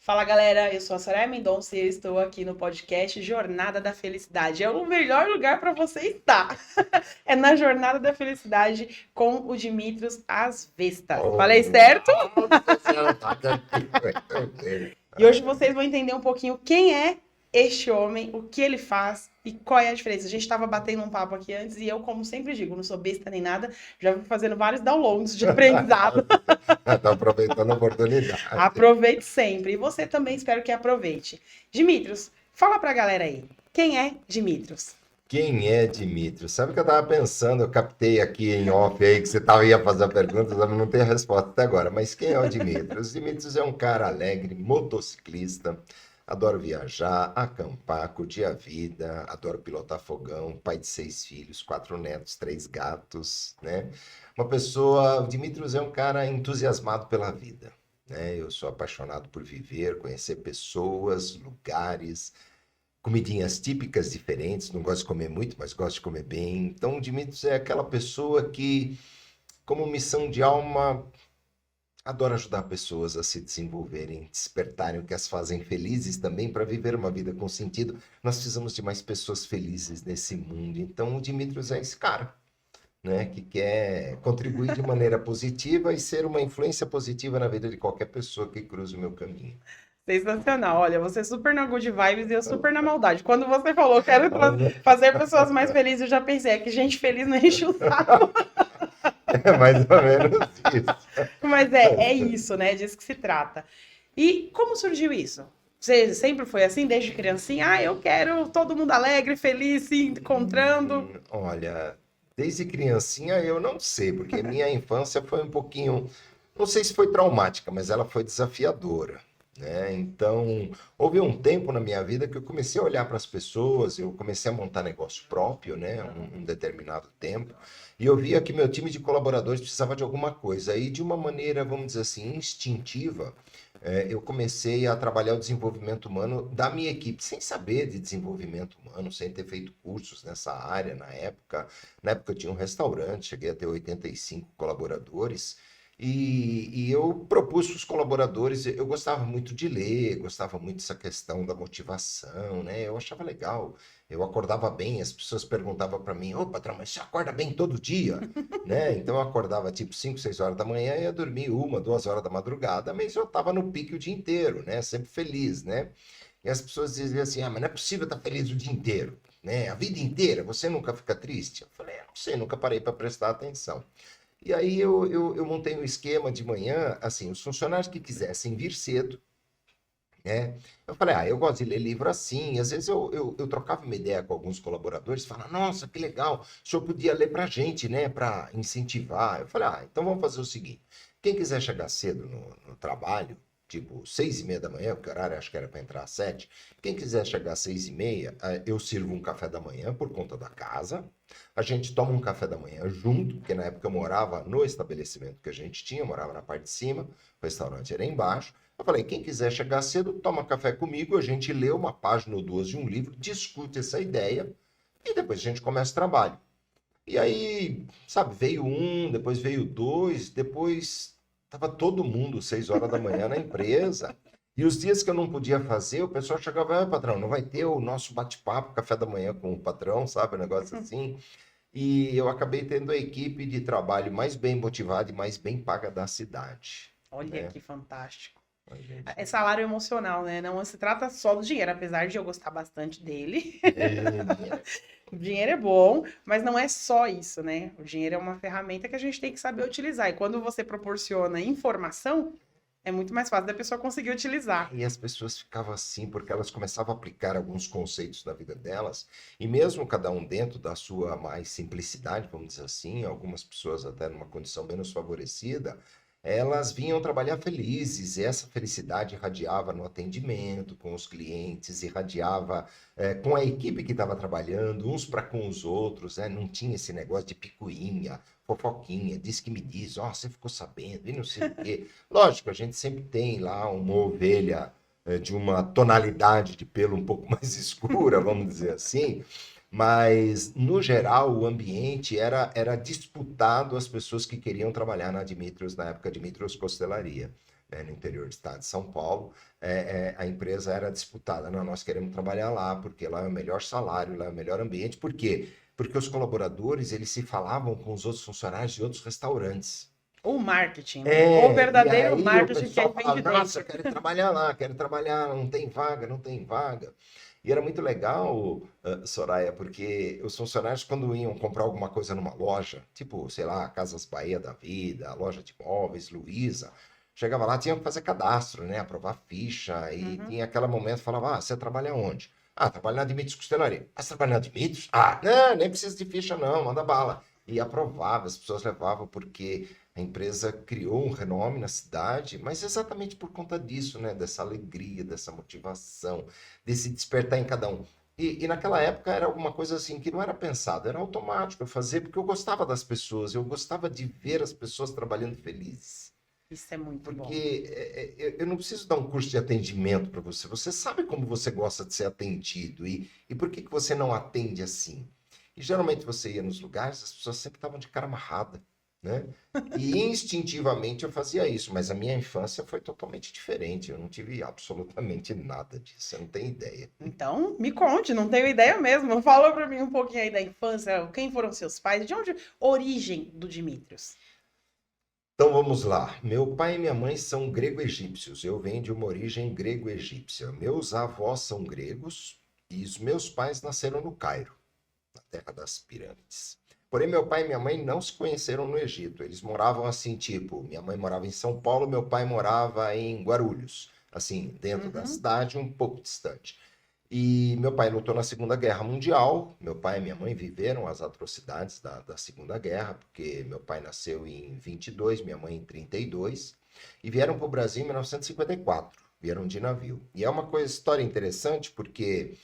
Fala galera, eu sou a Soraya Mendonça e eu estou aqui no podcast Jornada da Felicidade. É o melhor lugar para você estar. É na Jornada da Felicidade com o Dimitrios Asvesta. Falei certo? E hoje vocês vão entender um pouquinho quem é este homem, o que ele faz e qual é a diferença. A gente estava batendo um papo aqui antes e eu, como sempre digo, não sou besta nem nada, já vou fazendo vários downloads de aprendizado. Tá aproveitando a oportunidade. Aproveite sempre. E você também espero que aproveite. Dimitrios, fala pra galera aí. Quem é Dimitrios? Quem é Dimitrios? Sabe o que eu estava pensando? Eu captei aqui em off aí que você ia fazer a pergunta, mas não tem a resposta até agora. Mas quem é o Dimitrios? Dimitrios é um cara alegre, motociclista, adoro viajar, acampar, curtir a vida, adoro pilotar fogão, pai de 6 filhos, 4 netos, 3 gatos, né? O Dimitrios é um cara entusiasmado pela vida, né? Eu sou apaixonado por viver, conhecer pessoas, lugares, comidinhas típicas diferentes, não gosto de comer muito, mas gosto de comer bem. Então, o Dimitrios é aquela pessoa que, como missão de alma, adora ajudar pessoas a se desenvolverem, despertarem o que as fazem felizes também para viver uma vida com sentido. Nós precisamos de mais pessoas felizes nesse mundo. Então, o Dimitrios é esse cara, né, que quer contribuir de maneira positiva e ser uma influência positiva na vida de qualquer pessoa que cruze o meu caminho. Sensacional. Olha, você super na good vibes e eu super na maldade. Quando você falou, quero fazer pessoas mais felizes, eu já pensei, é que gente feliz não enche o saco. É mais ou menos isso. Mas é isso, né? Disso que se trata. E como surgiu isso? Você sempre foi assim, desde criancinha? Ah, eu quero todo mundo alegre, feliz, se encontrando. Olha, desde criancinha eu não sei, porque minha infância foi um pouquinho, não sei se foi traumática, mas ela foi desafiadora, né? Então, houve um tempo na minha vida que eu comecei a olhar para as pessoas, eu comecei a montar negócio próprio, né? Um determinado tempo, e eu via que meu time de colaboradores precisava de alguma coisa, e de uma maneira, vamos dizer assim, instintiva, eu comecei a trabalhar o desenvolvimento humano da minha equipe, sem saber de desenvolvimento humano, sem ter feito cursos nessa área na época. Na época eu tinha um restaurante, cheguei a ter 85 colaboradores, e eu propus para os colaboradores, eu gostava muito de ler, gostava muito dessa questão da motivação, né? Eu achava legal, eu acordava bem, as pessoas perguntavam para mim, ô patrão, mas você acorda bem todo dia? Né? Então eu acordava tipo 5, 6 horas da manhã e ia dormir 1, 2 horas da madrugada, mas eu estava no pique o dia inteiro, né? Sempre feliz, né? E as pessoas diziam assim, ah, mas não é possível estar feliz o dia inteiro, né? A vida inteira, você nunca fica triste? Eu falei, não sei, nunca parei para prestar atenção. E aí eu montei um esquema de manhã, assim, os funcionários que quisessem vir cedo, né? Eu falei, eu gosto de ler livro assim. Às vezes eu trocava uma ideia com alguns colaboradores, falava, nossa, que legal, o senhor podia ler para a gente, né, para incentivar. Eu falei, então vamos fazer o seguinte: quem quiser chegar cedo no trabalho, tipo 6:30 da manhã, porque o horário acho que era para entrar às 7, quem quiser chegar às 6:30, eu sirvo um café da manhã por conta da casa. A gente toma um café da manhã junto, porque na época eu morava no estabelecimento que a gente tinha, eu morava na parte de cima, o restaurante era embaixo. Eu falei, quem quiser chegar cedo, toma café comigo, a gente lê uma página ou duas de um livro, discute essa ideia e depois a gente começa o trabalho. E aí, sabe, veio um, depois veio dois, depois estava todo mundo 6 horas da manhã na empresa. E os dias que eu não podia fazer, o pessoal chegava, patrão, não vai ter o nosso bate-papo, café da manhã com o patrão, sabe, um negócio assim. E eu acabei tendo a equipe de trabalho mais bem motivada e mais bem paga da cidade, Olha né? que fantástico. A gente... É salário emocional, né? Não se trata só do dinheiro, apesar de eu gostar bastante dele. O dinheiro é bom, mas não é só isso, né? O dinheiro é uma ferramenta que a gente tem que saber utilizar. E quando você proporciona informação, é muito mais fácil da pessoa conseguir utilizar. E as pessoas ficavam assim, porque elas começavam a aplicar alguns conceitos na vida delas, e mesmo cada um dentro da sua mais simplicidade, vamos dizer assim, algumas pessoas até numa condição menos favorecida, elas vinham trabalhar felizes, e essa felicidade irradiava no atendimento com os clientes, irradiava com a equipe que estava trabalhando, uns para com os outros, né? Não tinha esse negócio de picuinha, fofoquinha, diz que me diz, você ficou sabendo, e não sei o quê. Lógico, a gente sempre tem lá uma ovelha de uma tonalidade de pelo um pouco mais escura, vamos dizer assim, mas, no geral, o ambiente era disputado as pessoas que queriam trabalhar na Dimitrios, na época Dimitrios Costelaria. né, no interior do estado de São Paulo, a empresa era disputada. Não, nós queremos trabalhar lá, porque lá é o melhor salário, lá é o melhor ambiente. Por quê? Porque os colaboradores, eles se falavam com os outros funcionários de outros restaurantes. O marketing, né? O E verdadeiro aí o marketing que pessoal vem de falava, nossa, dentro. quero trabalhar lá, quero trabalhar, não tem vaga, não tem vaga. E era muito legal, Soraya, porque os funcionários, quando iam comprar alguma coisa numa loja, tipo, sei lá, Casas Bahia da Vida, a loja de móveis, Luiza, chegava lá, tinha que fazer cadastro, né? Aprovar ficha, e tinha aquele momento, falava, você trabalha onde? Ah, trabalho na Dimitrios Costelaria. Ah, você trabalha na Dimitrios? Ah, não, nem precisa de ficha não, manda bala. E aprovava, as pessoas levavam, porque a empresa criou um renome na cidade, mas exatamente por conta disso, né? Dessa alegria, dessa motivação, desse despertar em cada um. E naquela época era alguma coisa assim que não era pensado, era automático eu fazer, porque eu gostava das pessoas, eu gostava de ver as pessoas trabalhando felizes. Isso é muito bom. Porque eu não preciso dar um curso de atendimento para você. Você sabe como você gosta de ser atendido e por que você não atende assim? E geralmente você ia nos lugares, as pessoas sempre estavam de cara amarrada, né? E instintivamente eu fazia isso, mas a minha infância foi totalmente diferente. Eu não tive absolutamente nada disso, você não tem ideia. Então, me conte, não tenho ideia mesmo. Fala pra mim um pouquinho aí da infância, quem foram seus pais, de onde origem do Dimitrios? Então vamos lá. Meu pai e minha mãe são grego-egípcios. Eu venho de uma origem grego-egípcia. Meus avós são gregos e os meus pais nasceram no Cairo, na terra das pirâmides. Porém, meu pai e minha mãe não se conheceram no Egito. Eles moravam assim, tipo, minha mãe morava em São Paulo, meu pai morava em Guarulhos, assim, dentro da cidade, um pouco distante. E meu pai lutou na Segunda Guerra Mundial. Meu pai e minha mãe viveram as atrocidades da Segunda Guerra, porque meu pai nasceu em 22, minha mãe em 32, e vieram para o Brasil em 1954. Vieram de navio. E é uma história interessante, porque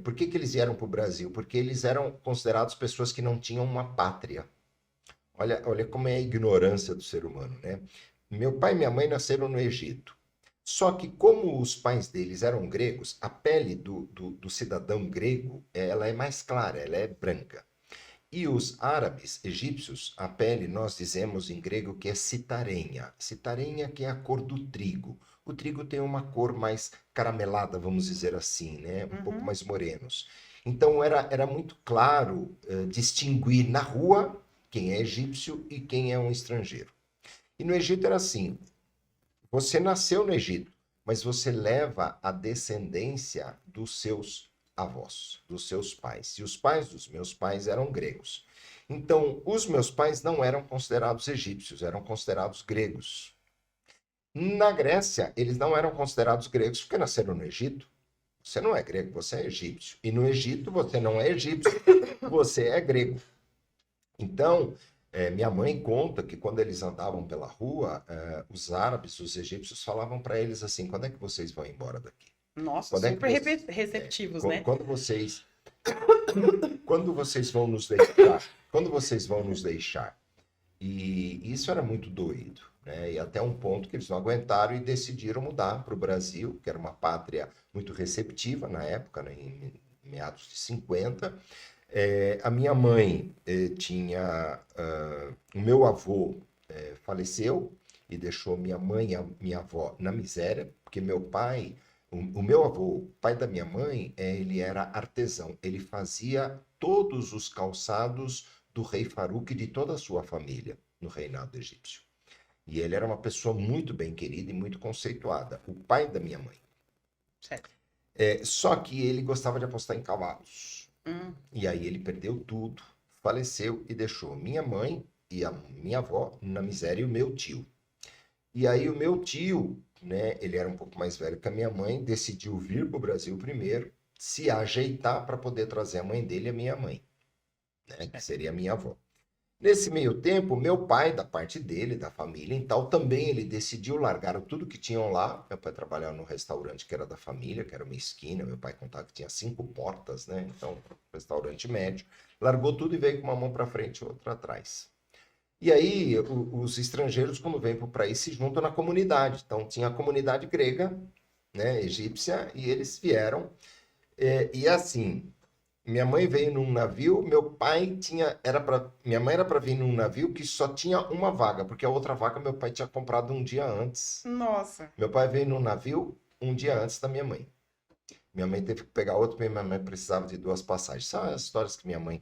por que eles vieram para o Brasil? Porque eles eram considerados pessoas que não tinham uma pátria. Olha como é a ignorância do ser humano, né? Meu pai e minha mãe nasceram no Egito. Só que como os pais deles eram gregos, a pele do cidadão grego, ela é mais clara, ela é branca. E os árabes egípcios, a pele, nós dizemos em grego que é citarenha. Citarenha que é a cor do trigo. O trigo tem uma cor mais caramelada, vamos dizer assim, né? Um pouco mais morenos. Então era muito claro distinguir na rua quem é egípcio e quem é um estrangeiro. E no Egito era assim, você nasceu no Egito, mas você leva a descendência dos seus avós, dos seus pais. E os pais dos meus pais eram gregos. Então, os meus pais não eram considerados egípcios, eram considerados gregos. Na Grécia, eles não eram considerados gregos porque nasceram no Egito. Você não é grego, você é egípcio. E no Egito, você não é egípcio, você é grego. Então, minha mãe conta que quando eles andavam pela rua, os árabes, os egípcios, falavam para eles assim: quando é que vocês vão embora daqui? Nossa, Quando é super que vocês, receptivos, né? quando vocês vão nos deixar? Quando vocês vão nos deixar? E isso era muito doído, né? E até um ponto que eles não aguentaram e decidiram mudar para o Brasil, que era uma pátria muito receptiva na época, né? Em meados de 50. A minha mãe tinha... o meu avô faleceu e deixou minha mãe e a minha avó na miséria, porque meu pai... O meu avô, o pai da minha mãe, ele era artesão. Ele fazia todos os calçados do rei Faruque e de toda a sua família no reinado egípcio. E ele era uma pessoa muito bem querida e muito conceituada. O pai da minha mãe. Certo. Só que ele gostava de apostar em cavalos. E aí ele perdeu tudo, faleceu e deixou minha mãe e a minha avó na miséria e o meu tio. E aí o meu tio, né, ele era um pouco mais velho que a minha mãe, decidiu vir para o Brasil primeiro, se ajeitar para poder trazer a mãe dele e a minha mãe, né, que seria a minha avó. Nesse meio tempo, meu pai, da parte dele, da família e tal, também ele decidiu largar tudo que tinham lá. Meu pai trabalhava no restaurante que era da família, que era uma esquina. Meu pai contava que tinha 5 portas, né? Então, restaurante médio. Largou tudo e veio com uma mão para frente e outra atrás. E aí, os estrangeiros, quando vêm para o país, se juntam na comunidade. Então, tinha a comunidade grega, né, egípcia, e eles vieram. E assim, minha mãe veio num navio, meu pai minha mãe era para vir num navio que só tinha uma vaga, porque a outra vaga meu pai tinha comprado um dia antes. Nossa. Meu pai veio num navio um dia antes da minha mãe. Minha mãe teve que pegar outro, porque minha mãe precisava de 2 passagens. São as histórias que minha mãe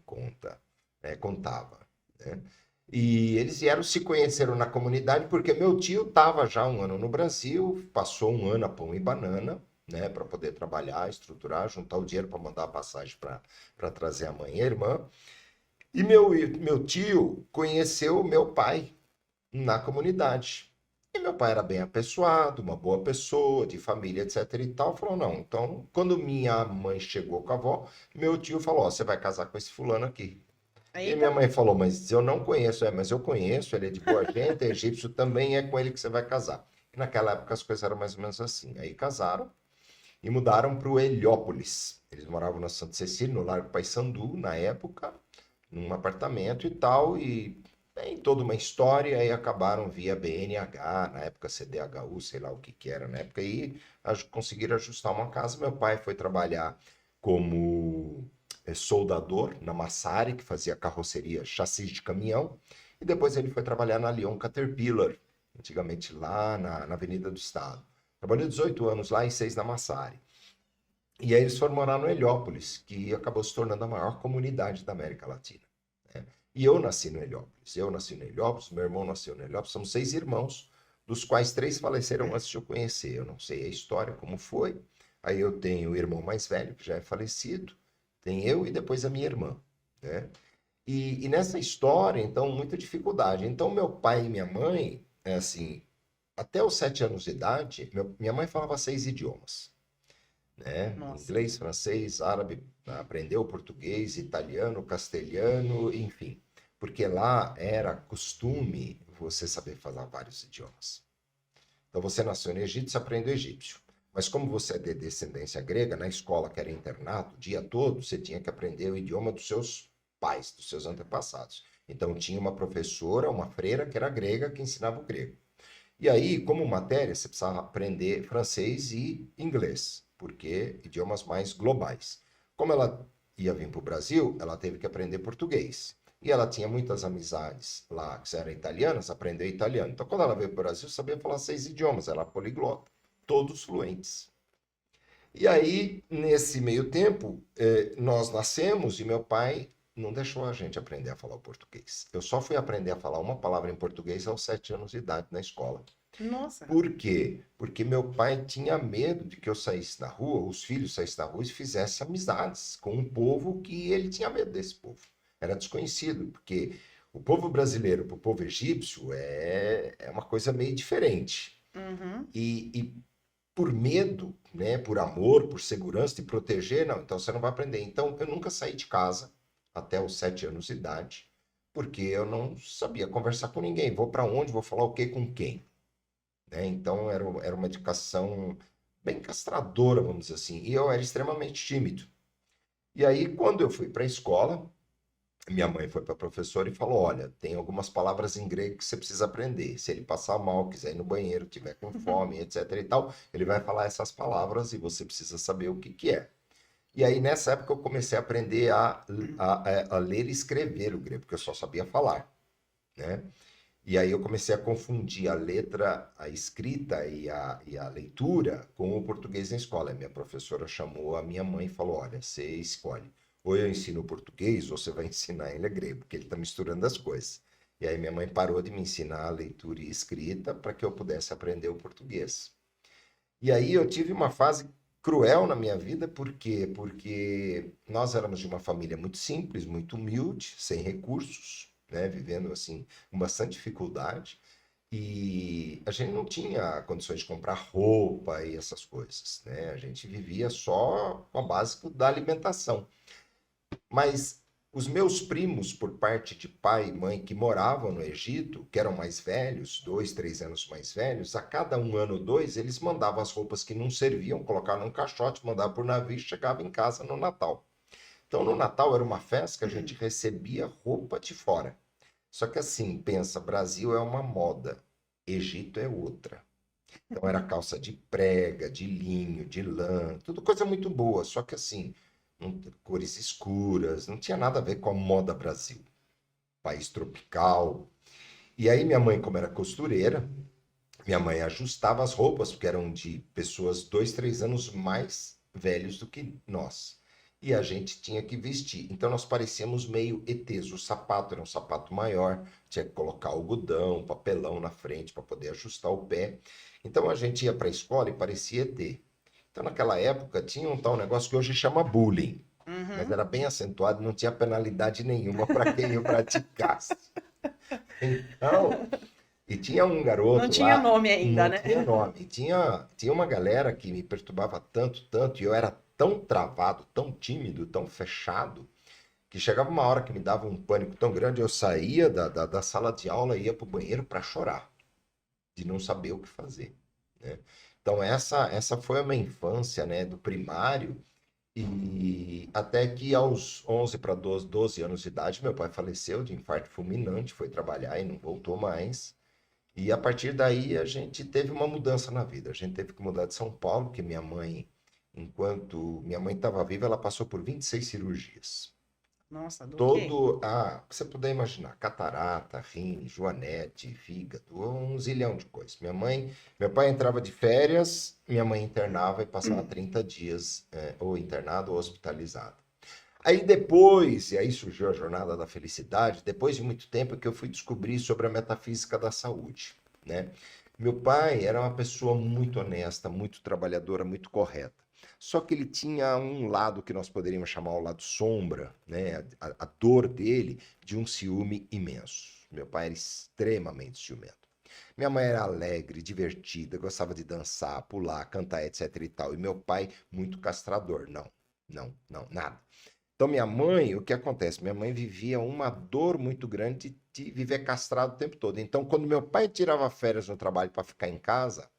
contava, né? E eles se conheceram na comunidade porque meu tio estava já um ano no Brasil, passou um ano a pão e banana, né, para poder trabalhar, estruturar, juntar o dinheiro para mandar a passagem para trazer a mãe e a irmã. E meu tio conheceu meu pai na comunidade. E meu pai era bem apessoado, uma boa pessoa, de família, etc e tal. Falou, não. Então, quando minha mãe chegou com a avó, meu tio falou, ó, você vai casar com esse fulano aqui. E minha Eita. mãe falou, mas eu não conheço. Mas eu conheço, ele é de boa gente, é egípcio também, é com ele que você vai casar. E naquela época as coisas eram mais ou menos assim. Aí casaram e mudaram para o Heliópolis. Eles moravam na Santa Cecília, no Largo Paissandu, na época, num apartamento e tal, e tem toda uma história, aí acabaram via BNH, na época CDHU, sei lá o que que era na época, e conseguiram ajustar uma casa. Meu pai foi trabalhar como soldador na Massari, que fazia carroceria, chassis de caminhão, e depois ele foi trabalhar na Lyon Caterpillar, antigamente lá na Avenida do Estado. Trabalhou 18 anos lá e 6 na Massari. E aí eles foram morar no Heliópolis, que acabou se tornando a maior comunidade da América Latina, né? E eu nasci no Heliópolis. Eu nasci no Heliópolis, meu irmão nasceu no Heliópolis. Somos 6 irmãos, dos quais 3 faleceram antes de eu conhecer. Eu não sei a história, como foi. Aí eu tenho o irmão mais velho, que já é falecido. Tem eu e depois a minha irmã, né? E nessa história, então, muita dificuldade. Então, meu pai e minha mãe, assim, até os 7 anos de idade, minha mãe falava 6 idiomas, né? Nossa. Inglês, francês, árabe, aprendeu português, italiano, castelhano, enfim. Porque lá era costume você saber falar vários idiomas. Então você nasceu no Egito, você aprende o egípcio. Mas como você é de descendência grega, na escola que era internato, o dia todo, você tinha que aprender o idioma dos seus pais, dos seus antepassados. Então tinha uma professora, uma freira, que era grega, que ensinava o grego. E aí, como matéria, você precisava aprender francês e inglês, porque idiomas mais globais. Como ela ia vir para o Brasil, ela teve que aprender português. E ela tinha muitas amizades lá que eram italianas, aprendeu italiano. Então, quando ela veio para o Brasil, sabia falar 6 idiomas, ela era poliglota, todos fluentes. E aí, nesse meio tempo, nós nascemos e meu pai não deixou a gente aprender a falar o português. Eu só fui aprender a falar uma palavra em português aos 7 anos de idade na escola. Nossa. Por quê? Porque meu pai tinha medo de que eu saísse na rua, os filhos saíssem na rua e fizessem amizades com um povo que ele tinha medo desse povo. Era desconhecido, porque o povo brasileiro para o povo egípcio é uma coisa meio diferente. Uhum. E por medo, né, por amor, por segurança, de proteger, não, então você não vai aprender. Então eu nunca saí de casa até os 7 anos de idade, porque eu não sabia conversar com ninguém. Vou para onde? Vou falar o quê com quem? Né? Então era uma educação bem castradora, vamos dizer assim, e eu era extremamente tímido. E aí, quando eu fui para a escola, minha mãe foi para a professora e falou: Olha, tem algumas palavras em grego que você precisa aprender. Se ele passar mal, quiser ir no banheiro, tiver com fome, etc. e tal, ele vai falar essas palavras e você precisa saber o que que é. E aí, nessa época, eu comecei a aprender a ler e escrever o grego, porque eu só sabia falar, né? E aí eu comecei a confundir a letra, a escrita e a leitura com o português na escola. A minha professora chamou a minha mãe e falou: Olha, você escolhe. Ou eu ensino português, ou você vai ensinar ele grego, porque ele está misturando as coisas. E aí minha mãe parou de me ensinar a leitura e escrita para que eu pudesse aprender o português. E aí eu tive uma fase cruel na minha vida, por quê? Porque nós éramos de uma família muito simples, muito humilde, sem recursos, né? Vivendo assim com bastante dificuldade. E a gente não tinha condições de comprar roupa e essas coisas, né? A gente vivia só com a básico da alimentação. Mas os meus primos, por parte de pai e mãe, que moravam no Egito, que eram mais velhos, 2, 3 anos mais velhos, a cada um ano ou dois, eles mandavam as roupas que não serviam, colocavam num caixote, mandavam por navio e chegava em casa no Natal. Então, no Natal era uma festa que a gente recebia roupa de fora. Só que assim, pensa, Brasil é uma moda, Egito é outra. Então era calça de prega, de linho, de lã, tudo coisa muito boa. Só que assim, cores escuras, não tinha nada a ver com a moda Brasil. País tropical. E aí minha mãe, como era costureira, minha mãe ajustava as roupas, porque eram de pessoas 2, 3 anos mais velhos do que nós. E a gente tinha que vestir. Então nós parecíamos meio ETs. O sapato era um sapato maior, tinha que colocar algodão, papelão na frente para poder ajustar o pé. Então a gente ia para a escola e parecia ET. Então naquela época tinha um tal negócio que hoje chama bullying. Mas Uhum. era bem acentuado, não tinha penalidade nenhuma para quem o praticasse. Então, e tinha um Não garoto tinha lá, nome ainda, não né? tinha nome. Tinha uma galera que me perturbava tanto, tanto, e eu era tão travado, tão tímido, tão fechado, que chegava uma hora que me dava um pânico tão grande, eu saía da sala de aula e ia para o banheiro para chorar, de não saber o que fazer, né? Então, essa foi a minha infância, né, do primário, e até que aos 11 para 12 anos de idade, meu pai faleceu de infarto fulminante, foi trabalhar e não voltou mais. E a partir daí a gente teve uma mudança na vida. A gente teve que mudar de São Paulo, porque minha mãe, enquanto minha mãe estava viva, ela passou por 26 cirurgias. Nossa, do quê? Todo, você puder imaginar, catarata, rim, joanete, fígado, um zilhão de coisas. Meu pai entrava de férias, minha mãe internava e passava 30 dias, ou internado ou hospitalizado. Aí depois, e aí surgiu a jornada da felicidade, depois de muito tempo que eu fui descobrir sobre a metafísica da saúde, né? Meu pai era uma pessoa muito honesta, muito trabalhadora, muito correta. Só que ele tinha um lado que nós poderíamos chamar o lado sombra, né? A dor dele de um ciúme imenso. Meu pai era extremamente ciumento. Minha mãe era alegre, divertida, gostava de dançar, pular, cantar, etc e tal. E meu pai muito castrador. Não, não, não, nada. Então, minha mãe, o que acontece? Minha mãe vivia uma dor muito grande de viver castrado o tempo todo. Então, quando meu pai tirava férias no trabalho para ficar em casa,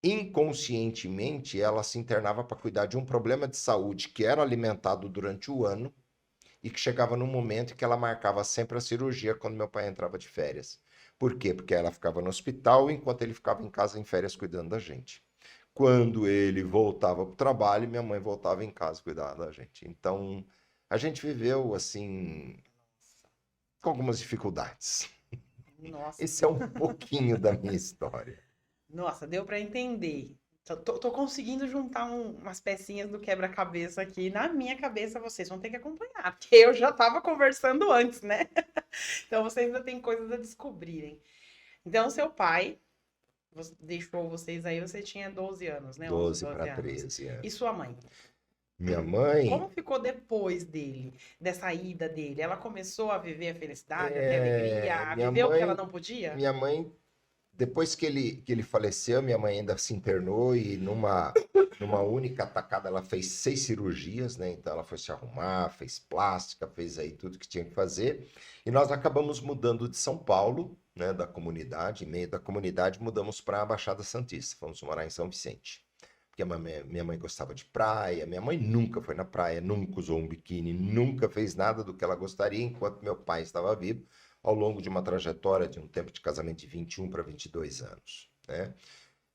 inconscientemente ela se internava para cuidar de um problema de saúde que era alimentado durante o ano e que chegava no momento em que ela marcava sempre a cirurgia quando meu pai entrava de férias. Por quê? Porque ela ficava no hospital enquanto ele ficava em casa em férias cuidando da gente. Quando ele voltava para o trabalho, minha mãe voltava em casa cuidar da gente. Então, a gente viveu assim com algumas dificuldades. Nossa, Esse é um pouquinho da minha história. nossa, deu pra entender. Tô conseguindo juntar umas pecinhas do quebra-cabeça aqui. Na minha cabeça, vocês vão ter que acompanhar, porque eu já tava conversando antes, né? Então vocês ainda têm coisas a descobrirem. Então, seu pai deixou vocês aí, você tinha 12 anos, né? 11, 12 12 para anos. 13 é. E sua mãe? Minha Como mãe, ficou depois dele, dessa ida dele? Ela começou a viver a felicidade, a ter alegria, a minha viver o que ela mãe, não podia? minha mãe, depois que ele faleceu, minha mãe ainda se internou e numa única tacada ela fez 6 cirurgias, né? Então ela foi se arrumar, fez plástica, fez aí tudo que tinha que fazer. E nós acabamos mudando de São Paulo, né? Da comunidade, em meio da comunidade, mudamos para a Baixada Santista. Fomos morar em São Vicente. Porque minha mãe gostava de praia, minha mãe nunca foi na praia, nunca usou um biquíni, nunca fez nada do que ela gostaria enquanto meu pai estava vivo, ao longo de uma trajetória de um tempo de casamento de 21 para 22 anos, né?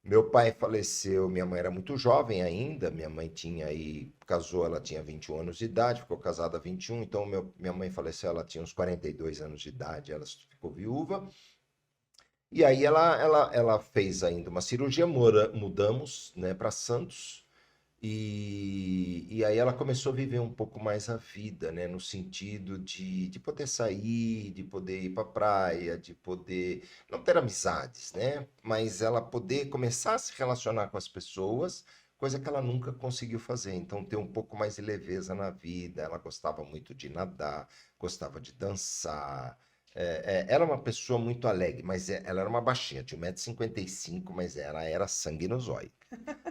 Meu pai faleceu, minha mãe era muito jovem ainda, minha mãe tinha aí, casou, ela tinha 21 anos de idade, ficou casada há 21, então minha mãe faleceu, ela tinha uns 42 anos de idade, ela ficou viúva. E aí ela fez ainda uma cirurgia, mudamos, né, para Santos, e aí ela começou a viver um pouco mais a vida, né, no sentido de poder sair, de poder ir para praia, de poder não ter amizades, né, mas ela poder começar a se relacionar com as pessoas, coisa que ela nunca conseguiu fazer. Então ter um pouco mais de leveza na vida. Ela gostava muito de nadar, gostava de dançar. Era uma pessoa muito alegre, mas ela era uma baixinha, tinha 1,55 m, mas ela era sangue no zóio.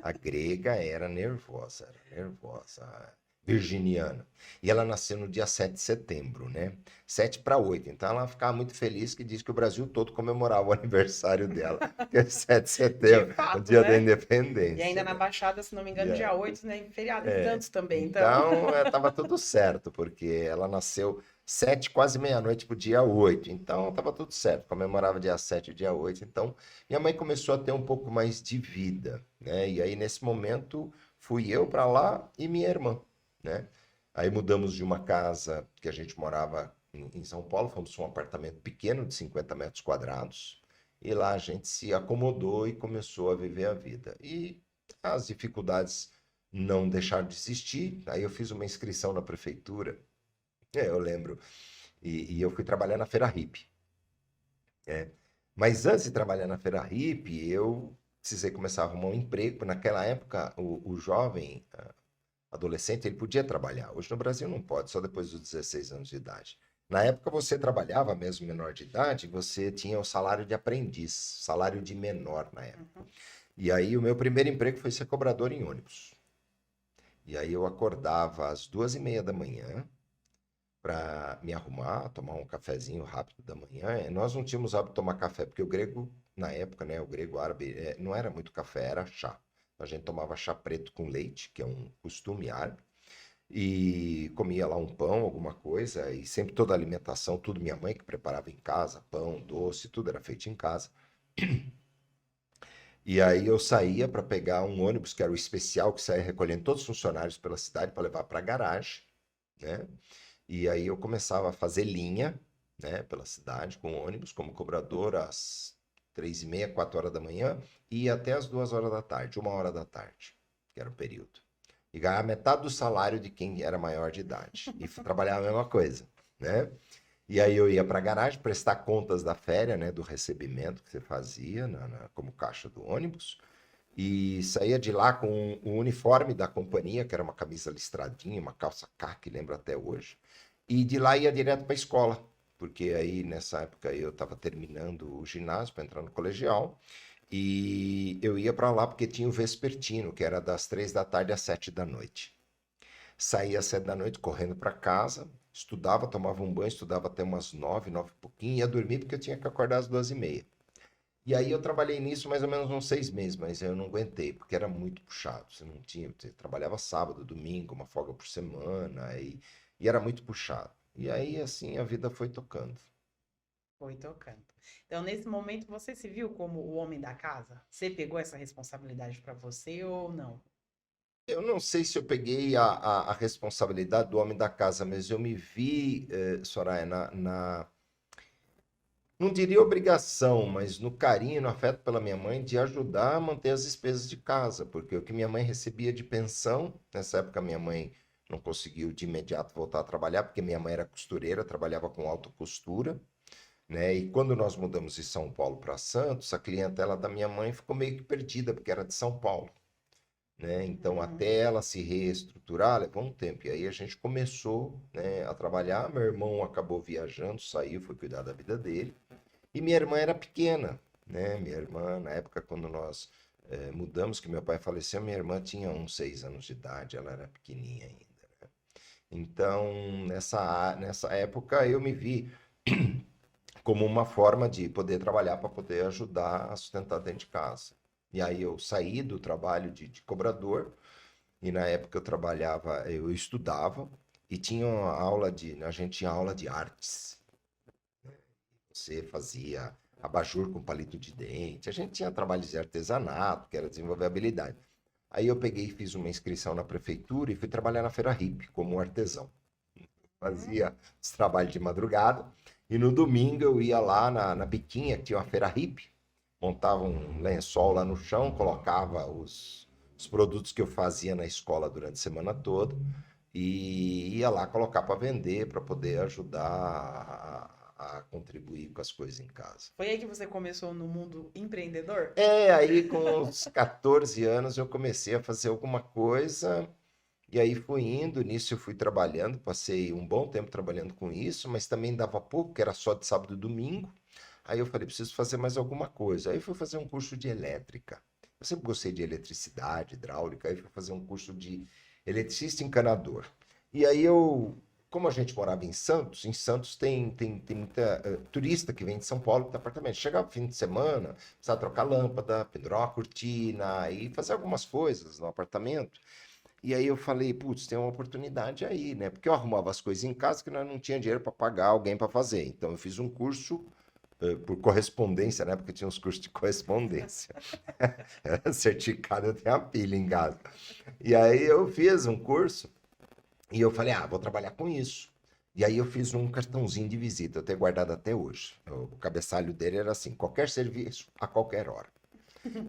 A grega era nervosa, virginiana. E ela nasceu no dia 7 de setembro, né? 7 para 8. Então ela ficava muito feliz que diz que o Brasil todo comemorava o aniversário dela, que é 7 de De setembro, o fato, dia da né? E independência, ainda na né? Baixada, se não me engano, dia 8, né? Feriado em Santos também, então. Então, estava tudo certo, porque ela nasceu 7, quase meia-noite para o dia 8. Então, estava tudo certo. Comemorava dia 7 e dia 8. Então, minha mãe começou a ter um pouco mais de vida, né? E aí, nesse momento, fui eu para lá e minha irmã, né? Aí mudamos de uma casa que a gente morava em São Paulo, fomos para um apartamento pequeno de 50 metros quadrados. E lá a gente se acomodou e começou a viver a vida. E as dificuldades não deixaram de existir. Aí eu fiz uma inscrição na prefeitura, eu lembro, e eu fui trabalhar na Feira Hippie. É. Mas antes de trabalhar na Feira Hippie, eu precisei começar a arrumar um emprego. Naquela época, o jovem, adolescente, ele podia trabalhar. Hoje no Brasil não pode, só depois dos 16 anos de idade. Na época você trabalhava, mesmo menor de idade, você tinha o salário de aprendiz, salário de menor na época. E aí o meu primeiro emprego foi ser cobrador em ônibus. E aí eu acordava às 2h30 da manhã para me arrumar, tomar um cafezinho rápido da manhã. Nós não tínhamos hábito de tomar café, porque o grego, na época, né, o grego árabe, não era muito café, era chá. A gente tomava chá preto com leite, que é um costume árabe, e comia lá um pão, alguma coisa, e sempre toda a alimentação, tudo minha mãe que preparava em casa, pão, doce, tudo era feito em casa. E aí eu saía para pegar um ônibus, que era o especial, que saía recolhendo todos os funcionários pela cidade para levar para a garagem, né? E aí eu começava a fazer linha, né, pela cidade com ônibus, como cobrador às 3h30, 4h da manhã, e ia até às 2h da tarde, 1h da tarde, que era o período. E ganhava metade do salário de quem era maior de idade. E trabalhava a mesma coisa, né? E aí eu ia para a garagem prestar contas da féria, né, do recebimento que você fazia como caixa do ônibus, e saía de lá com o uniforme da companhia, que era uma camisa listradinha, uma calça caqui, lembro até hoje, e de lá ia direto para a escola, porque aí nessa época eu estava terminando o ginásio para entrar no colegial, e eu ia para lá porque tinha o vespertino, que era das 3h às 7h. Saía às 7h correndo para casa, estudava, tomava um banho, estudava até umas 9h, 9h e pouquinho, ia dormir porque eu tinha que acordar às 2h30. E aí eu trabalhei nisso mais ou menos uns 6 meses, mas eu não aguentei, porque era muito puxado. Você trabalhava sábado, domingo, uma folga por semana, e era muito puxado. E aí, assim, a vida foi tocando. Foi tocando. Então, nesse momento, você se viu como o homem da casa? Você pegou essa responsabilidade para você ou não? Eu não sei se eu peguei a responsabilidade do homem da casa, mas eu me vi, Soraya, não diria obrigação, mas no carinho, no afeto pela minha mãe, de ajudar a manter as despesas de casa, porque o que minha mãe recebia de pensão, nessa época minha mãe não conseguiu de imediato voltar a trabalhar, porque minha mãe era costureira, trabalhava com alta costura, né? E quando nós mudamos de São Paulo para Santos, a clientela da minha mãe ficou meio que perdida, porque era de São Paulo, né? Então, até ela se reestruturar, levou um tempo. E aí a gente começou, né, a trabalhar. Meu irmão acabou viajando, saiu, foi cuidar da vida dele. E minha irmã era pequena, né? Minha irmã, na época, quando nós mudamos, que meu pai faleceu, minha irmã tinha uns 6 anos de idade, ela era pequenininha ainda, né? Então, nessa época, eu me vi como uma forma de poder trabalhar para poder ajudar a sustentar dentro de casa. E aí eu saí do trabalho de cobrador, e na época eu trabalhava, eu estudava, e tinha uma a gente tinha aula de artes. Você fazia abajur com palito de dente, a gente tinha trabalhos de artesanato, que era desenvolver habilidade. Aí eu peguei e fiz uma inscrição na prefeitura e fui trabalhar na Feira Hippie como artesão. Fazia os trabalhos de madrugada, e no domingo eu ia lá na biquinha, que tinha uma Feira Hippie, montava um lençol lá no chão, colocava os produtos que eu fazia na escola durante a semana toda e ia lá colocar para vender, para poder ajudar a contribuir com as coisas em casa. Foi aí que você começou no mundo empreendedor? Aí com uns 14 anos eu comecei a fazer alguma coisa e aí fui indo, nisso eu fui trabalhando, passei um bom tempo trabalhando com isso, mas também dava pouco, que era só de sábado e domingo. Aí eu falei, preciso fazer mais alguma coisa. Aí fui fazer um curso de elétrica. Eu sempre gostei de eletricidade, hidráulica, aí fui fazer um curso de eletricista encanador. E aí como a gente morava em Santos tem muita turista que vem de São Paulo para apartamento. Chegava fim de semana, precisava trocar lâmpada, pendurar uma cortina e fazer algumas coisas no apartamento. E aí eu falei, putz, tem uma oportunidade aí, né? Porque eu arrumava as coisas em casa que nós não tinha dinheiro para pagar alguém para fazer. Então eu fiz um curso por correspondência, né? Porque tinha uns cursos de correspondência. Certificado, eu tenho a pilha em casa. E aí eu fiz um curso E eu falei, vou trabalhar com isso. E aí eu fiz um cartãozinho de visita, eu tenho guardado até hoje. O cabeçalho dele era assim, qualquer serviço, a qualquer hora.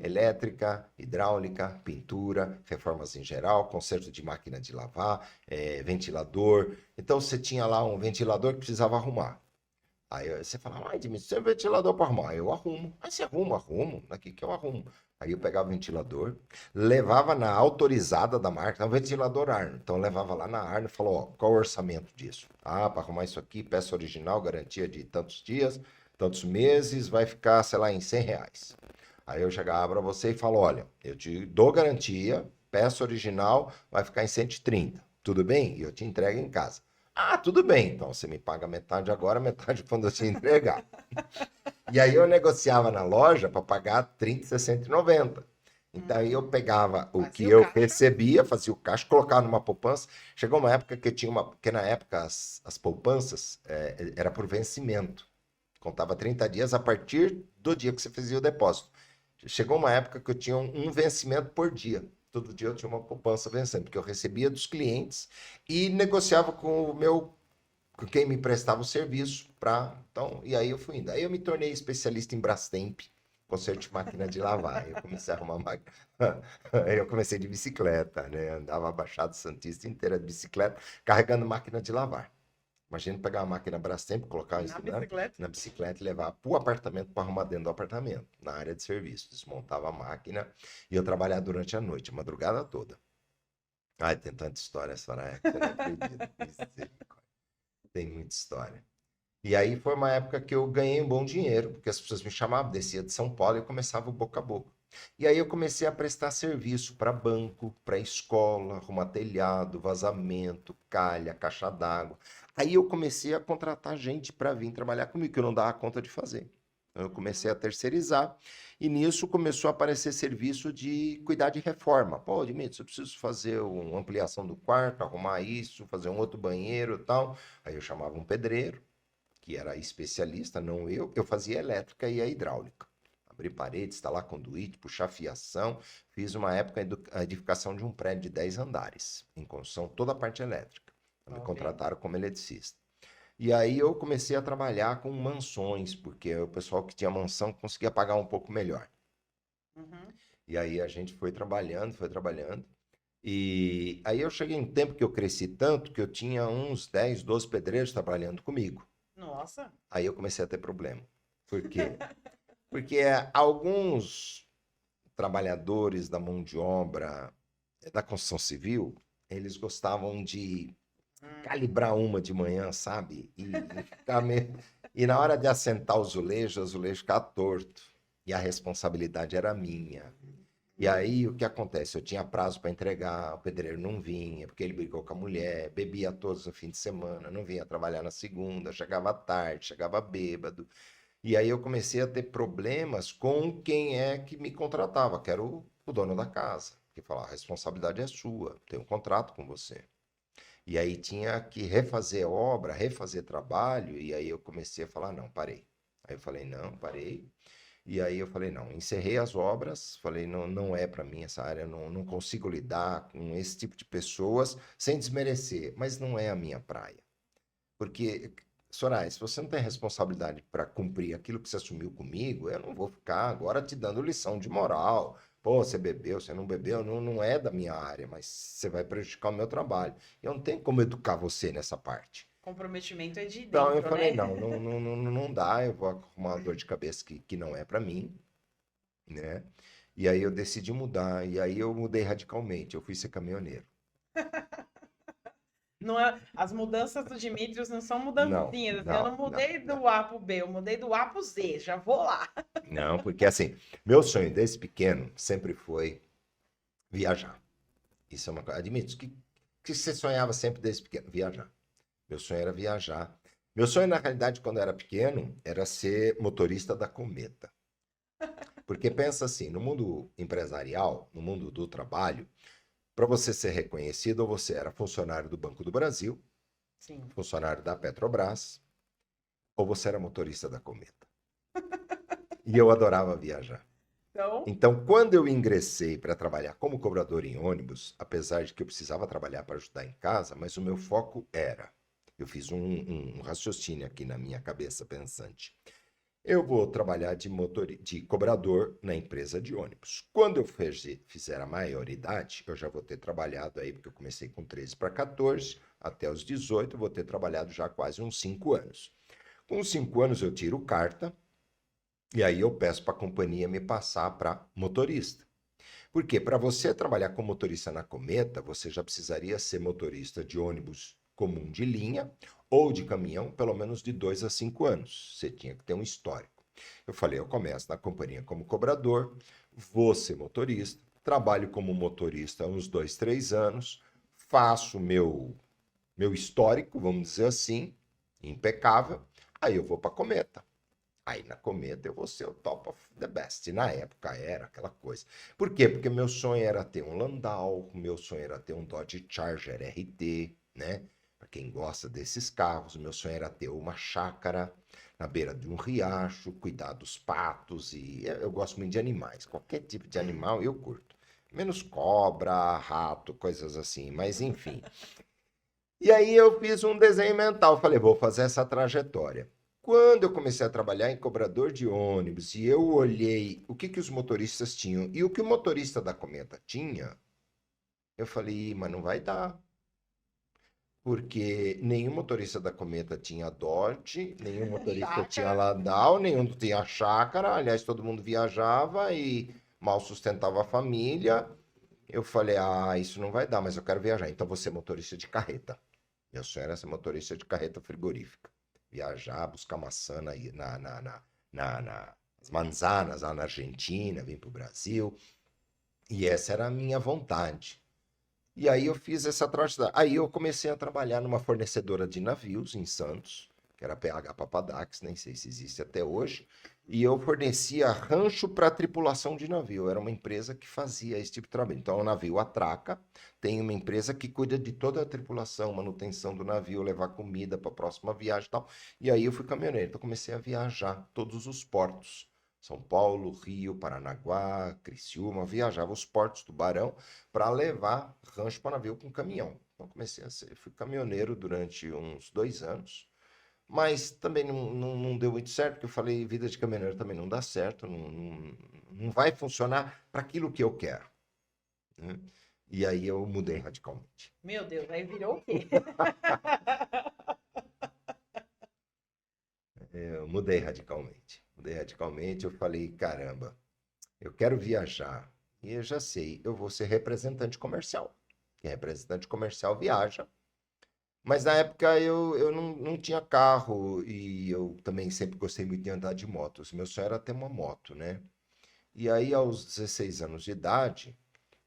Elétrica, hidráulica, pintura, reformas em geral, conserto de máquina de lavar, ventilador. Então você tinha lá um ventilador que precisava arrumar. Aí você fala, Edmilson, você tem um ventilador para arrumar? Eu arrumo. Aí você arruma, arrumo. Aqui que eu arrumo. Aí eu pegava o ventilador, levava na autorizada da marca, é um ventilador Arno. Então eu levava lá na Arno e falou, ó, qual o orçamento disso? Para arrumar isso aqui, peça original, garantia de tantos dias, tantos meses, vai ficar, sei lá, em R$ 100. Aí eu chegava para você e falo, olha, eu te dou garantia, peça original, vai ficar em 130. Tudo bem? E eu te entrego em casa. Tudo bem, então você me paga metade agora, metade quando eu te entregar. E aí eu negociava na loja para pagar 30, 60 e 90. Então aí eu pegava o que eu recebia, fazia o caixa, colocava numa poupança. Chegou uma época que tinha porque na época as poupanças era por vencimento. Contava 30 dias a partir do dia que você fazia o depósito. Chegou uma época que eu tinha um vencimento por dia. Todo dia eu tinha uma poupança vencendo, porque eu recebia dos clientes e negociava com quem me prestava o serviço então, e aí eu fui indo. Aí eu me tornei especialista em Brastemp, conserto de máquina de lavar. Aí eu comecei a arrumar máquina. Aí eu comecei de bicicleta, né? Andava a Baixada Santista inteira de bicicleta, carregando máquina de lavar. Imagina pegar uma máquina Brastemp, colocar isso na bicicleta e levar para o apartamento para arrumar dentro do apartamento, na área de serviço. Desmontava a máquina e eu trabalhava durante a noite, a madrugada toda. Ai, tem tanta história, Soraya, que você não acredita. Tem muita história. E aí foi uma época que eu ganhei um bom dinheiro, porque as pessoas me chamavam, descia de São Paulo e eu começava o boca a boca. E aí eu comecei a prestar serviço para banco, para escola, arrumar telhado, vazamento, calha, caixa d'água. Aí eu comecei a contratar gente para vir trabalhar comigo, que eu não dava conta de fazer. Então, eu comecei a terceirizar e nisso começou a aparecer serviço de cuidar de reforma. Pô, Dimitri, eu preciso fazer uma ampliação do quarto, arrumar isso, fazer um outro banheiro e tal. Aí eu chamava um pedreiro, que era especialista, não eu. Eu fazia elétrica e a hidráulica. Abrir paredes, instalar conduíte, puxar fiação. Fiz uma época a edificação de um prédio de 10 andares, em construção, toda a parte elétrica. Me contrataram como eletricista. E aí eu comecei a trabalhar com mansões, porque o pessoal que tinha mansão conseguia pagar um pouco melhor. E aí a gente foi trabalhando, foi trabalhando. E aí eu cheguei em um tempo que eu cresci tanto que eu tinha uns 10, 12 pedreiros trabalhando comigo. Nossa! Aí eu comecei a ter problema. Por quê? Porque alguns trabalhadores da mão de obra da construção civil, eles gostavam de calibrar uma de manhã, sabe? E na hora de assentar o azulejo ficava torto. E a responsabilidade era minha. E aí o que acontece? Eu tinha prazo para entregar, o pedreiro não vinha, porque ele brigou com a mulher, bebia todos no fim de semana, não vinha trabalhar na segunda, chegava tarde, chegava bêbado. E aí eu comecei a ter problemas com quem é que me contratava, que era o dono da casa, que falava, a responsabilidade é sua, tem um contrato com você. E aí tinha que refazer obra, refazer trabalho, e aí eu comecei a falar, não, parei. Aí eu falei, não, parei. E aí eu falei, não, encerrei as obras, falei, não, não é para mim essa área, não consigo lidar com esse tipo de pessoas sem desmerecer, mas não é a minha praia. Porque, Soraya, se você não tem responsabilidade para cumprir aquilo que você assumiu comigo, eu não vou ficar agora te dando lição de moral. Pô, você bebeu, você não bebeu, não é da minha área, mas você vai prejudicar o meu trabalho. Eu não tenho como educar você nessa parte. Comprometimento é de dentro, Então eu falei, né? não dá, eu vou arrumar uma dor de cabeça que não é para mim, né? E aí eu decidi mudar, e aí eu mudei radicalmente, eu fui ser caminhoneiro. Não é, as mudanças do Dimitrios não são Não, mudancinhas, assim, eu não, não não, mudei não. do A pro B, eu mudei do A pro Z, já vou lá. Não, porque assim, meu sonho desde pequeno sempre foi viajar. Isso é uma coisa. Admito que você sonhava sempre desde pequeno, viajar. Meu sonho era viajar. Meu sonho, na realidade, quando eu era pequeno, era ser motorista da Cometa. Porque pensa assim, no mundo empresarial, no mundo do trabalho, para você ser reconhecido, ou você era funcionário do Banco do Brasil, Sim. funcionário da Petrobras, ou você era motorista da Cometa. E eu adorava viajar. Então, quando eu ingressei para trabalhar como cobrador em ônibus, apesar de que eu precisava trabalhar para ajudar em casa, mas o meu foco era, eu fiz um raciocínio aqui na minha cabeça pensante. Eu vou trabalhar de cobrador na empresa de ônibus. Quando eu fizer a maioridade, eu já vou ter trabalhado aí, porque eu comecei com 13 para 14, até os 18, eu vou ter trabalhado já quase uns 5 anos. Com 5 anos eu tiro carta, e aí eu peço para a companhia me passar para motorista. Por quê? Para você trabalhar como motorista na Cometa, você já precisaria ser motorista de ônibus comum de linha ou de caminhão, pelo menos de 2 a 5 anos. Você tinha que ter um histórico. Eu falei, eu começo na companhia como cobrador, vou ser motorista, trabalho como motorista há uns 2, 3 anos, faço meu histórico, vamos dizer assim, impecável, aí eu vou para a Cometa. Aí na Cometa eu vou ser o top of the best. E na época era aquela coisa. Por quê? Porque meu sonho era ter um Landau, meu sonho era ter um Dodge Charger RT, né? Para quem gosta desses carros, meu sonho era ter uma chácara na beira de um riacho, cuidar dos patos e eu gosto muito de animais. Qualquer tipo de animal eu curto. Menos cobra, rato, coisas assim, mas enfim. E aí eu fiz um desenho mental, falei, vou fazer essa trajetória. Quando eu comecei a trabalhar em cobrador de ônibus e eu olhei o que os motoristas tinham e o que o motorista da Cometa tinha, eu falei, mas não vai dar. Porque nenhum motorista da Cometa tinha Dodge, nenhum motorista tinha Landau, nenhum tinha chácara. Aliás, todo mundo viajava e mal sustentava a família. Eu falei, isso não vai dar, mas eu quero viajar. Então vou ser motorista de carreta. Meu sonho era ser motorista de carreta frigorífica. Viajar, buscar maçã nas manzanas lá na Argentina, vir para o Brasil. E essa era a minha vontade. E aí eu fiz essa trajetória. Aí eu comecei a trabalhar numa fornecedora de navios em Santos, que era a PH Papadax, nem sei se existe até hoje. E eu fornecia rancho para tripulação de navio. Era uma empresa que fazia esse tipo de trabalho. Então o navio atraca, tem uma empresa que cuida de toda a tripulação, manutenção do navio, levar comida para a próxima viagem e tal. E aí eu fui caminhoneiro, então comecei a viajar todos os portos. São Paulo, Rio, Paranaguá, Criciúma, viajava os portos do Barão para levar rancho para navio com caminhão. Então fui caminhoneiro durante uns 2 anos, mas também não deu muito certo, porque eu falei, vida de caminhoneiro também não dá certo, não vai funcionar para aquilo que eu quero, né? E aí eu mudei radicalmente. Meu Deus, aí virou o quê? Eu mudei radicalmente. Mudei radicalmente, eu falei, caramba, eu quero viajar. E eu já sei, eu vou ser representante comercial. Que representante comercial viaja. Mas na época eu não tinha carro e eu também sempre gostei muito de andar de moto. Meu sonho era ter uma moto, né? E aí, aos 16 anos de idade,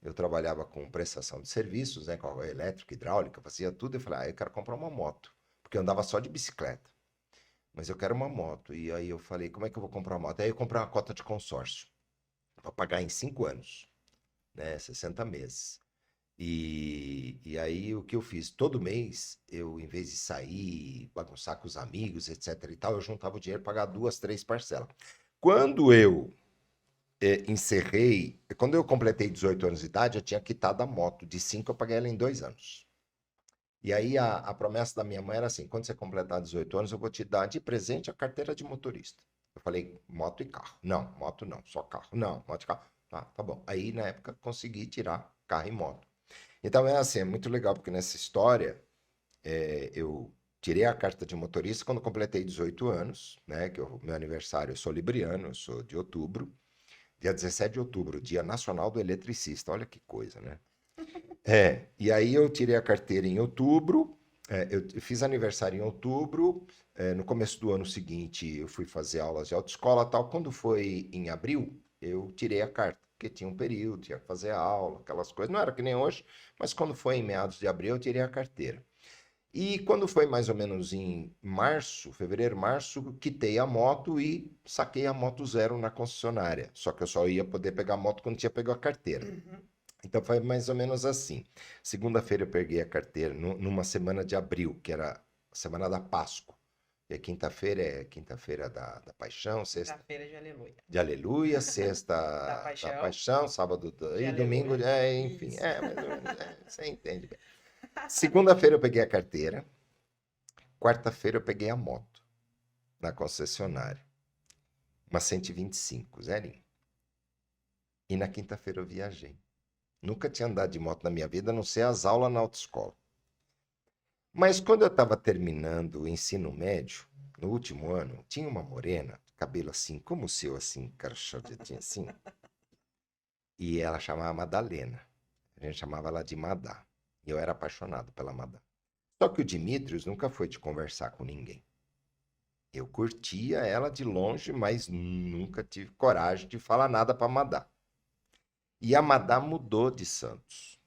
eu trabalhava com prestação de serviços, né? Com elétrica, hidráulica, fazia tudo. E falei, eu quero comprar uma moto. Porque eu andava só de bicicleta. Mas eu quero uma moto. E aí eu falei, como é que eu vou comprar uma moto? Aí eu comprei uma cota de consórcio. Para pagar em 5 anos, né? 60 meses. E aí o que eu fiz? Todo mês, eu, em vez de sair, bagunçar com os amigos, etc e tal, eu juntava o dinheiro para pagar 2, 3 parcelas. Quando eu quando eu completei 18 anos de idade, eu tinha quitado a moto. De 5 eu paguei ela em 2 anos. E aí a promessa da minha mãe era assim, quando você completar 18 anos, eu vou te dar de presente a carteira de motorista. Eu falei, moto e carro. Não, moto não, só carro. Não, moto e carro. Tá bom. Aí, na época, consegui tirar carro e moto. Então é assim, é muito legal, porque nessa história eu tirei a carta de motorista quando completei 18 anos, né? Que meu aniversário, eu sou libriano, eu sou de outubro, dia 17 de outubro, Dia Nacional do Eletricista. Olha que coisa, né? E aí eu tirei a carteira em outubro, eu fiz aniversário em outubro, no começo do ano seguinte eu fui fazer aulas de autoescola e tal. Quando foi em abril, eu tirei a carta, porque tinha um período, tinha que fazer aula, aquelas coisas. Não era que nem hoje, mas quando foi em meados de abril, eu tirei a carteira. E quando foi mais ou menos em março, fevereiro, março, quitei a moto e saquei a moto zero na concessionária. Só que eu só ia poder pegar a moto quando tinha pego a carteira. Então foi mais ou menos assim. Segunda-feira eu peguei a carteira numa semana de abril, que era a semana da Páscoa. E quinta-feira é quinta-feira da paixão, sexta Quinta-feira de aleluia. de aleluia, sexta Da da paixão. paixão, sábado De e domingo, aleluia. enfim, Isso. mais ou menos, você entende bem. Segunda-feira eu peguei a carteira, quarta-feira eu peguei a moto na concessionária, uma 125, zerinho. E na quinta-feira eu viajei. Nunca tinha andado de moto na minha vida, a não ser as aulas na autoescola. Mas quando eu estava terminando o ensino médio, no último ano, tinha uma morena, cabelo assim, como o seu, assim, carochadinho assim. E ela chamava Madalena. A gente chamava ela de Madá. E eu era apaixonado pela Madá. Só que o Dimitrios nunca foi de conversar com ninguém. Eu curtia ela de longe, mas nunca tive coragem de falar nada para Madá. E a Madá mudou de Santos.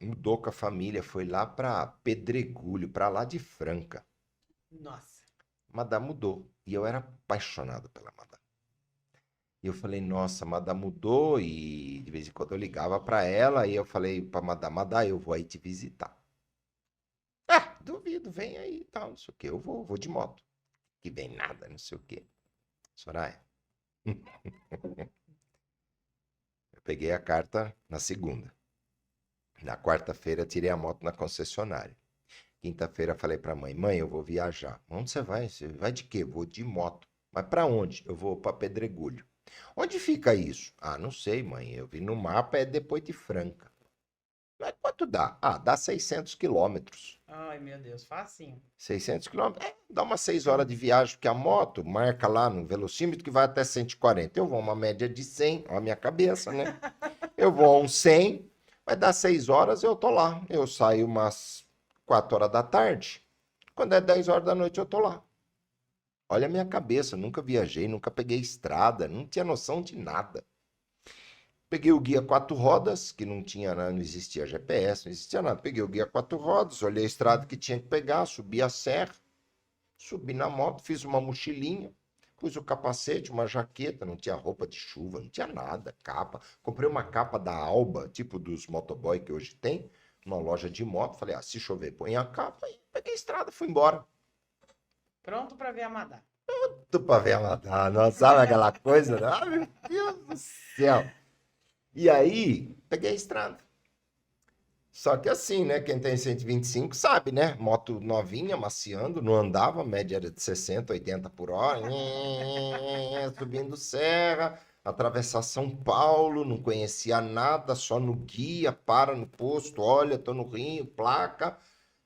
Mudou com a família, foi lá para Pedregulho, para lá de Franca. Nossa. Madá mudou. E eu era apaixonado pela Madá. E eu falei, nossa, Madá mudou. E de vez em quando eu ligava para ela e eu falei para Madá, Madá, eu vou aí te visitar. Ah, duvido, vem aí e tal, não sei o quê. Eu vou de moto. Que vem nada, não sei o quê. Soraya. Eu peguei a carta na segunda. Na quarta-feira tirei a moto na concessionária. Quinta-feira falei para a mãe, mãe, eu vou viajar. Onde você vai? Você vai de quê? Vou de moto. Mas para onde? Eu vou para Pedregulho. Onde fica isso? Ah, não sei, mãe. Eu vi no mapa, é depois de Franca. Mas quanto dá? Ah, dá 600 quilômetros. Ai, meu Deus, facinho. 600 quilômetros? É, dá umas 6 horas de viagem, porque a moto marca lá no velocímetro que vai até 140. Eu vou uma média de 100, ó a minha cabeça, né? Eu vou a uns 100, vai dar 6 horas, eu tô lá. Eu saio umas 4 horas da tarde. Quando é 10 horas da noite, eu tô lá. Olha a minha cabeça, nunca viajei, nunca peguei estrada, não tinha noção de nada. Peguei o guia 4 rodas, que não tinha, não existia GPS, não existia nada. Peguei o guia 4 rodas, olhei a estrada que tinha que pegar, subi a serra, subi na moto, fiz uma mochilinha, pus o capacete, uma jaqueta, não tinha roupa de chuva, não tinha nada, capa. Comprei uma capa da Alba, tipo dos motoboy que hoje tem, numa loja de moto. Falei, ah, se chover, põe a capa. E peguei a estrada, fui embora. Pronto para ver a Madá. Tudo pra ver a matar, não sabe aquela coisa? Né? Ah, meu Deus do céu. E aí, peguei a estrada. Só que assim, né? Quem tem 125 sabe, né? Moto novinha, maciando, não andava, média era de 60, 80 por hora. Subindo serra, atravessar São Paulo, não conhecia nada, só no guia, para no posto, olha, tô no Rio, placa.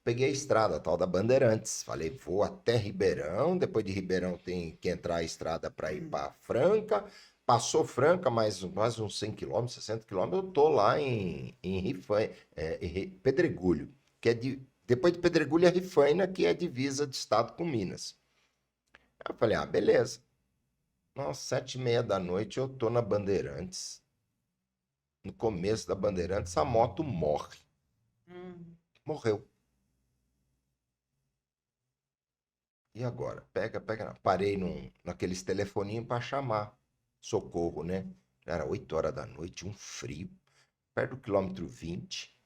Peguei a estrada, a tal da Bandeirantes. Falei, vou até Ribeirão, depois de Ribeirão tem que entrar a estrada para ir para Franca. Passou Franca, mais uns 100 quilômetros, 60 quilômetros, eu tô lá em Rifaina, Pedregulho, que é depois de Pedregulho é Rifaina, que é divisa de estado com Minas. Aí eu falei, ah, beleza. Nossa, 7h30 da noite eu tô na Bandeirantes. No começo da Bandeirantes, a moto morre. Morreu. E agora? Pega. Parei naqueles telefoninhos para chamar socorro, né? Era 8 horas da noite, um frio, perto do quilômetro 20,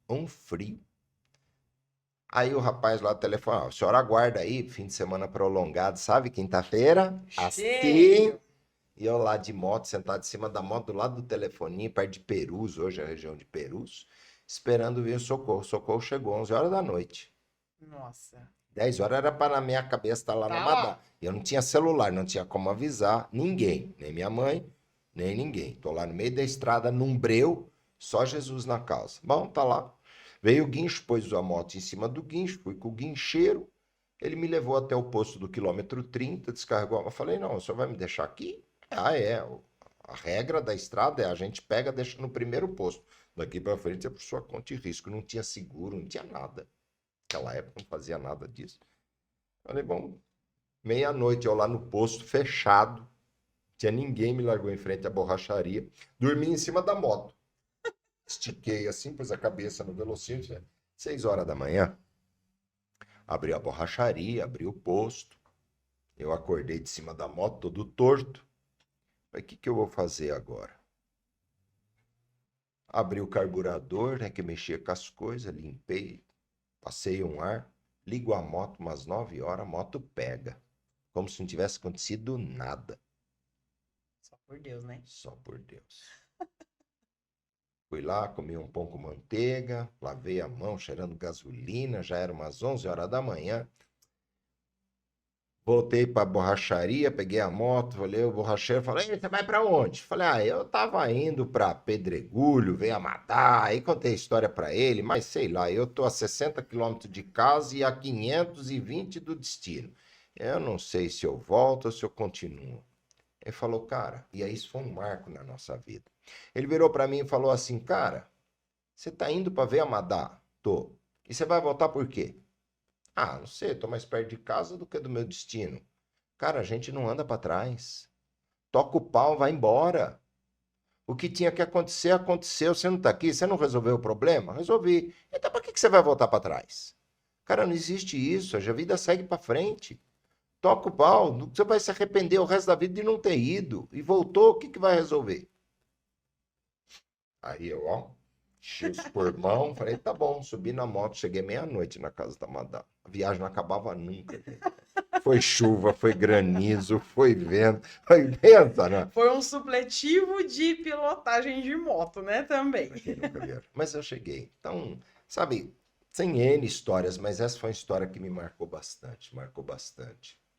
um frio. Aí o rapaz lá do telefone, ó, a senhora aguarda aí, fim de semana prolongado, sabe? Quinta-feira, assim. Cheio. E eu lá de moto, sentado em cima da moto, do lado do telefoninho, perto de Perus, hoje é a região de Perus, esperando vir o socorro. O socorro chegou 11 horas da noite. Nossa. 10 horas era para na minha cabeça estar lá na Tá Madá. lá. Eu não tinha celular, não tinha como avisar ninguém, nem minha mãe, nem ninguém. Tô lá no meio da estrada, num breu, só Jesus na causa. Bom, tá lá. Veio o guincho, pôs a moto em cima do guincho, fui com o guincheiro. Ele me levou até o posto do quilômetro 30, descarregou. Eu falei, não, o senhor vai me deixar aqui? Ah, é. A regra da estrada é a gente pega, deixa no primeiro posto. Daqui para frente é por sua conta e risco. Não tinha seguro, não tinha nada. Naquela época não fazia nada disso. Falei, bom, meia-noite eu lá no posto, fechado. Tinha ninguém, me largou em frente à borracharia. Dormi em cima da moto. Estiquei assim, pus a cabeça no velocímetro. 6 horas da manhã. Abri a borracharia, abri o posto. Eu acordei de cima da moto, todo torto. Falei, o que eu vou fazer agora? Abri o carburador, né, que mexia com as coisas, limpei, passei um ar. Ligo a moto umas 9 horas, a moto pega. Como se não tivesse acontecido nada. Só por Deus, né? Só por Deus. Fui lá, comi um pão com manteiga, lavei a mão cheirando gasolina, já era umas 11 horas da manhã. Voltei para a borracharia, peguei a moto, olhei o borracheiro, falei, você vai para onde? Falei, eu tava indo para Pedregulho, veio a matar, aí contei a história para ele, mas sei lá, eu tô a 60 quilômetros de casa e a 520 do destino. Eu não sei se eu volto ou se eu continuo. Ele falou, cara, e aí isso foi um marco na nossa vida. Ele virou para mim e falou assim, cara, você tá indo para ver a Madá? Tô. E você vai voltar por quê? Ah, não sei, tô mais perto de casa do que do meu destino. Cara, a gente não anda para trás. Toca o pau, vai embora. O que tinha que acontecer, aconteceu. Você não tá aqui, você não resolveu o problema? Resolvi. Então para que você vai voltar para trás? Cara, não existe isso. A vida segue para frente. Toca o pau. Você vai se arrepender o resto da vida de não ter ido. E voltou, o que vai resolver? Aí eu, enchi os pulmão, falei, tá bom, subi na moto, cheguei meia-noite na casa da Madá. A viagem não acabava nunca. Foi chuva, foi granizo, foi vento, foi pensa, né? Foi um supletivo de pilotagem de moto, né, também. Quem nunca viu? Mas eu cheguei. Então, sabe, sem N histórias, mas essa foi uma história que me marcou bastante, marcou bastante.